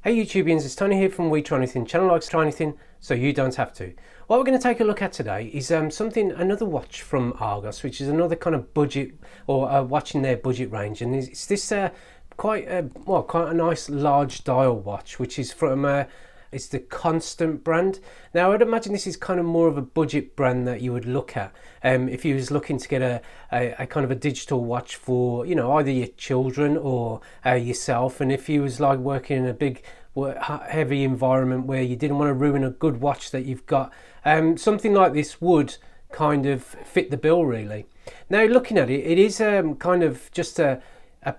Hey Youtubians, it's Tony here from We Try Anything. Channel likes try anything, so you don't have to. What we're going to take a look at today is another watch from Argos, which is another kind of budget or watch in their budget range, and it's this quite a nice large dial watch, which is from it's the Constant brand. Now I'd imagine this is kind of more of a budget brand that you would look at if you was looking to get a kind of a digital watch for, you know, either your children or yourself, and if you was like working in a big heavy environment where you didn't want to ruin a good watch that you've got, something like this would kind of fit the bill really. Now looking at it, it is kind of just a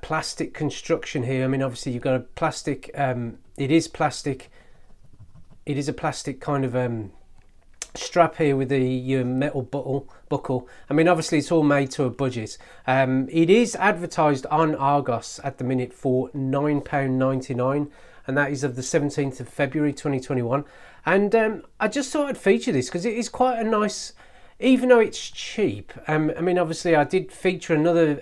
plastic construction here. I mean, obviously you've got a plastic, it is a plastic kind of strap here with the metal buckle. I mean, obviously it's all made to a budget. It is advertised on Argos at the minute for £9.99, and that is of the 17th of February 2021. And I just thought I'd feature this because it is quite a nice, even though it's cheap. I mean, obviously I did feature another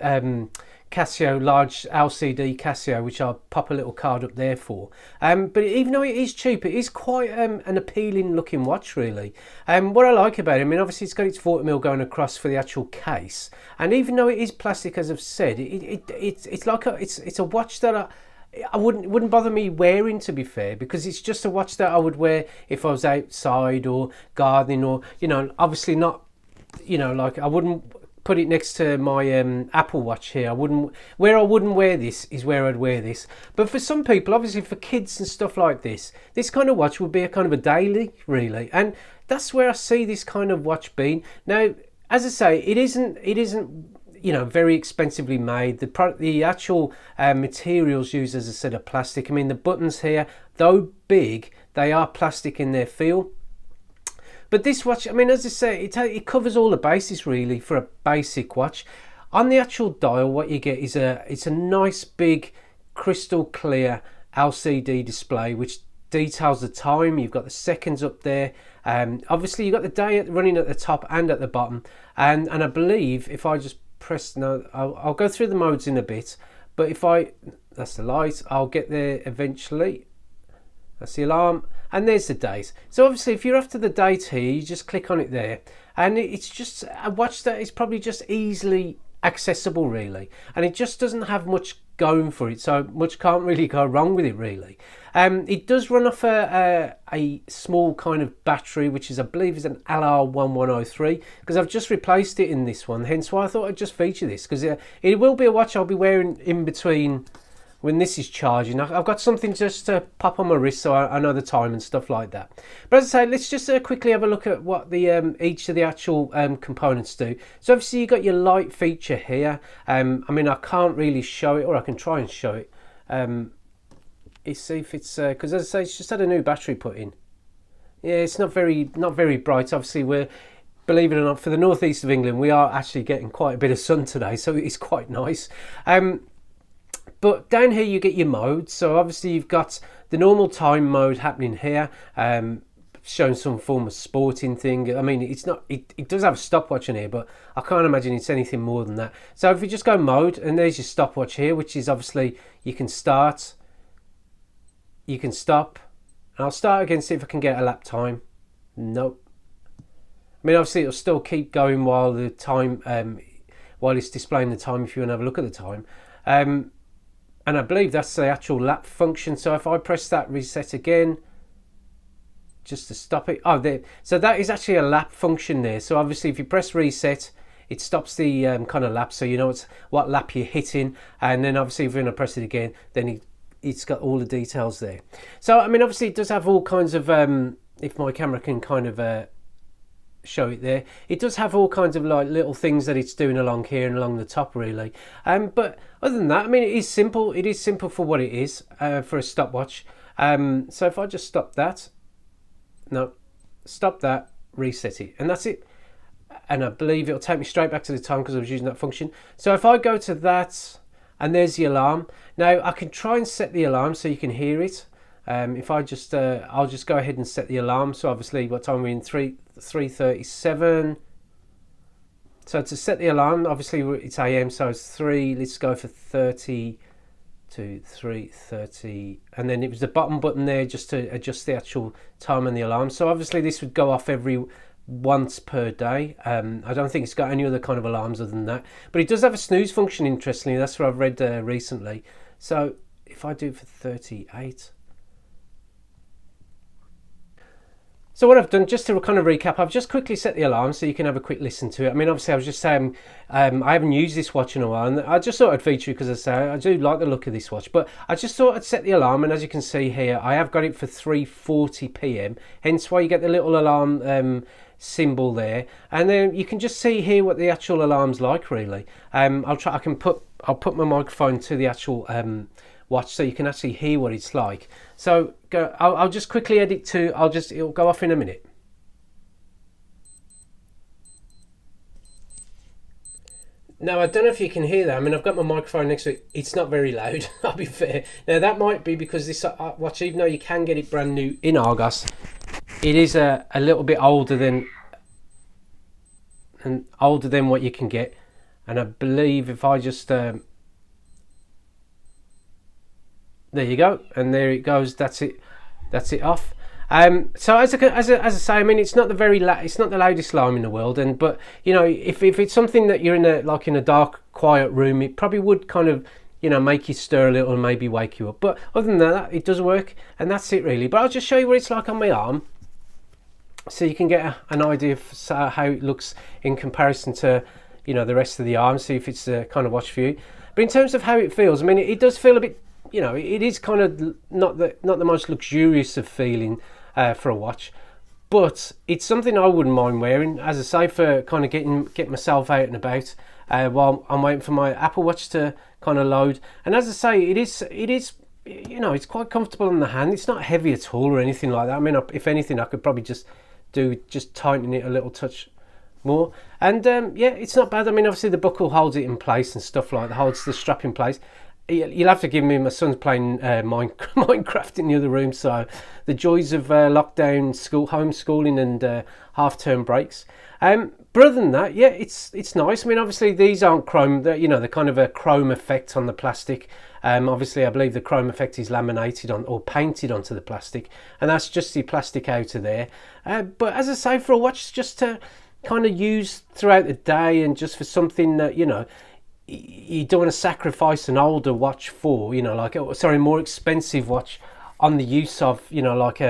Casio, large LCD Casio, which I'll pop a little card up there for. But even though it is cheap, it is quite an appealing looking watch really. What I like about it, I mean, obviously it's got its 40mm going across for the actual case, and even though it is plastic, as I've said, it's like it's a watch that I wouldn't bother me wearing, to be fair, because it's just a watch that I would wear if I was outside or gardening, or, you know, obviously not, you know, like I wouldn't put it next to my Apple Watch here. I wouldn't wear this is where I'd wear this. But for some people, obviously for kids and stuff like this kind of watch would be a kind of a daily really, and that's where I see this kind of watch being. Now, as I say, it isn't you know, very expensively made. The actual materials used, as I said, are plastic. I mean, the buttons here, though big, they are plastic in their feel. But this watch, I mean, as I say, it covers all the bases really for a basic watch. On the actual dial, what you get is it's a nice big crystal clear LCD display which details the time. You've got the seconds up there. Obviously you've got the day running at the top and at the bottom. And I believe if I just press, no, I'll go through the modes in a bit. But if that's the light, I'll get there eventually. That's the alarm, and there's the date. So obviously if you're after the date here, you just click on it there, and it's just a watch that is probably just easily accessible really, and it just doesn't have much going for it, so much can't really go wrong with it really. It does run off a small kind of battery, which is, I believe, is an LR1103, because I've just replaced it in this one, hence why I thought I'd just feature this, because it will be a watch I'll be wearing in between when this is charging. I've got something just to pop on my wrist so I know the time and stuff like that. But as I say, let's just quickly have a look at what the each of the actual components do. So obviously you've got your light feature here. I mean, I can't really show it, or I can try and show it. Let's see if it's because, as I say, it's just had a new battery put in. Yeah, it's not very bright. Obviously we're, believe it or not, for the northeast of England, we are actually getting quite a bit of sun today, so it's quite nice. But down here you get your modes. So obviously you've got the normal time mode happening here, showing some form of sporting thing. I mean, it's not, it does have a stopwatch in here, but I can't imagine it's anything more than that. So if you just go mode, and there's your stopwatch here, which is obviously, you can start, you can stop, and I'll start again, see if I can get a lap time. Nope. I mean, obviously it'll still keep going while the time, while it's displaying the time, if you want to have a look at the time. And I believe that's the actual lap function. So if I press that reset again, just to stop it. Oh, there. So that is actually a lap function there. So obviously if you press reset, it stops the kind of lap, so you know what lap you're hitting. And then obviously if you're going to press it again, then it's got all the details there. So I mean, obviously it does have all kinds of, if my camera can kind of show it there, it does have all kinds of like little things that it's doing along here and along the top really. But other than that, I mean, it is simple for what it is, for a stopwatch. So if I just stop that, reset it, and that's it, and I believe it'll take me straight back to the time because I was using that function. So if I go to that, and there's the alarm. Now I can try and set the alarm so you can hear it. If I just I'll just go ahead and set the alarm. So obviously what time are we in? 3:37. So to set the alarm, obviously it's AM, so it's 3, let's go for 30, 2, 3, 30, and then it was the bottom button there just to adjust the actual time and the alarm. So obviously this would go off every once per day. I don't think it's got any other kind of alarms other than that, but it does have a snooze function, interestingly. That's what I've read recently. So if I do it for 38, so what I've done, just to kind of recap, I've just quickly set the alarm so you can have a quick listen to it. I mean, obviously I was just saying I haven't used this watch in a while, and I just thought I'd feature it because I do like the look of this watch. But I just thought I'd set the alarm, and as you can see here, I have got it for 3:40 p.m. Hence why you get the little alarm symbol there, and then you can just see here what the actual alarm's like. Really, I'll put my microphone to the actual watch so you can actually hear what it's like. So I'll just quickly edit to, it'll go off in a minute. Now, I don't know if you can hear that. I mean, I've got my microphone next to it. It's not very loud, I'll be fair. Now, that might be because this watch, even though you can get it brand new in Argos, it is a little bit older than what you can get. And I believe if I just there you go, and there it goes. That's it off. So as I say, I mean, it's not the loudest alarm in the world, but you know, if it's something that you're in a dark, quiet room, it probably would kind of, you know, make you stir a little and maybe wake you up. But other than that, it does work, and that's it really. But I'll just show you what it's like on my arm, so you can get an idea of how it looks in comparison to, you know, the rest of the arm. See if it's the kind of watch for you. But in terms of how it feels, I mean, it does feel a bit, you know, it is kind of not the most luxurious of feeling for a watch, but it's something I wouldn't mind wearing, as I say, for kind of getting myself out and about while I'm waiting for my Apple Watch to kind of load. And as I say, it is, you know, it's quite comfortable in the hand. It's not heavy at all or anything like that. I mean, if anything, I could probably just tighten it a little touch more. And yeah, it's not bad. I mean, obviously the buckle holds it in place and stuff like that, holds the strap in place. You'll have to give me, my son's playing Minecraft in the other room, so the joys of lockdown, homeschooling and half-term breaks. But other than that, yeah, it's nice. I mean, obviously these aren't chrome, you know, they're kind of a chrome effect on the plastic. Obviously I believe the chrome effect is laminated on or painted onto the plastic, and that's just the plastic out of there. But as I say, for a watch just to kind of use throughout the day, and just for something that, you know, you don't want to sacrifice an older watch for, you know, more expensive watch on the use of, you know, like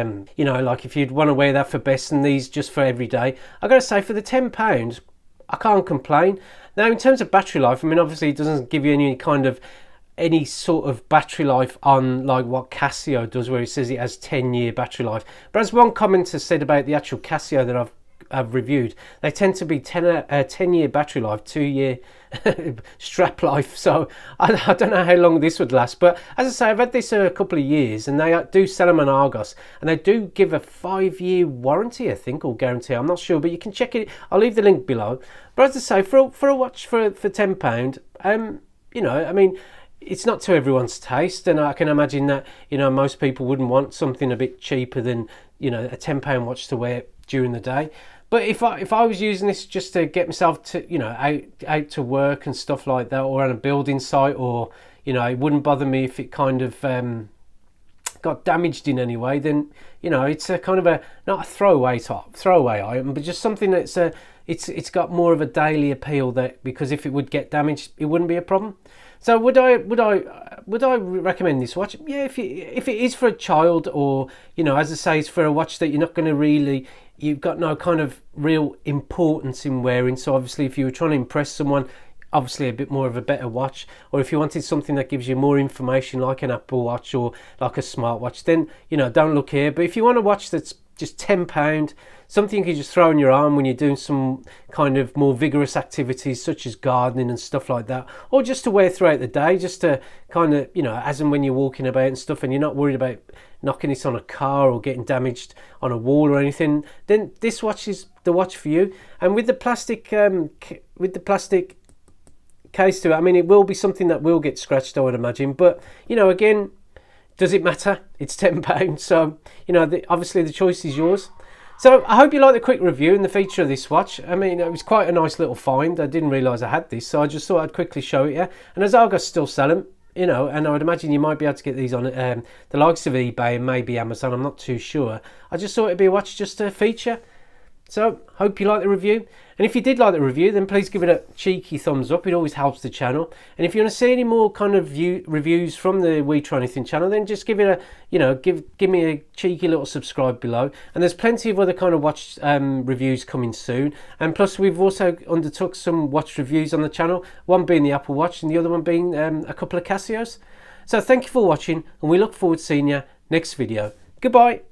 if you'd want to wear that for best and these just for every day. I gotta say, for the £10, I can't complain. Now, in terms of battery life, I mean, obviously it doesn't give you any sort of battery life on like what Casio does, where it says it has 10-year battery life. But as one commenter said about the actual Casio that I've reviewed, they tend to be 10-year battery life, 2-year strap life. So I don't know how long this would last, but as I say, I've had this a couple of years, and they do sell them on Argos, and they do give a 5-year warranty, I think, or guarantee. I'm not sure, but you can check it. I'll leave the link below. But as I say, for a watch for £10, you know, I mean, it's not to everyone's taste, and I can imagine that, you know, most people wouldn't want something a bit cheaper than, you know, a £10 watch to wear during the day. But if I was using this just to get myself to, you know, out to work and stuff like that, or on a building site, or, you know, it wouldn't bother me if it kind of got damaged in any way, then, you know, it's a kind of not a throwaway item, but just something that's it's got more of a daily appeal, that because if it would get damaged, it wouldn't be a problem. So would I recommend this watch? Yeah, if it is for a child, or, you know, as I say, it's for a watch that you're not going to really, you've got no kind of real importance in wearing. So obviously if you were trying to impress someone, obviously a bit more of a better watch. Or if you wanted something that gives you more information, like an Apple Watch or like a smartwatch, then, you know, don't look here. But if you want a watch that's just £10, something you can just throw on your arm when you're doing some kind of more vigorous activities such as gardening and stuff like that, or just to wear throughout the day, just to kind of, you know, as and when you're walking about and stuff, and you're not worried about knocking this on a car or getting damaged on a wall or anything, then this watch is the watch for you. And with the plastic case to it, I mean, it will be something that will get scratched, I would imagine, but, you know, again, does it matter? It's £10, so, you know, obviously the choice is yours. So I hope you like the quick review and the feature of this watch. I mean, it was quite a nice little find. I didn't realise I had this, so I just thought I'd quickly show it you. And as Argos still sell them, you know, and I would imagine you might be able to get these on the likes of eBay and maybe Amazon, I'm not too sure. I just thought it'd be a watch just to feature. So, hope you like the review. And if you did like the review, then please give it a cheeky thumbs up. It always helps the channel. And if you want to see any more kind of reviews from the We Try Anything channel, then just give it a, you know, give me a cheeky little subscribe below. And there's plenty of other kind of watch reviews coming soon. And plus, we've also undertook some watch reviews on the channel. One being the Apple Watch and the other one being a couple of Casios. So thank you for watching, and we look forward to seeing you next video. Goodbye.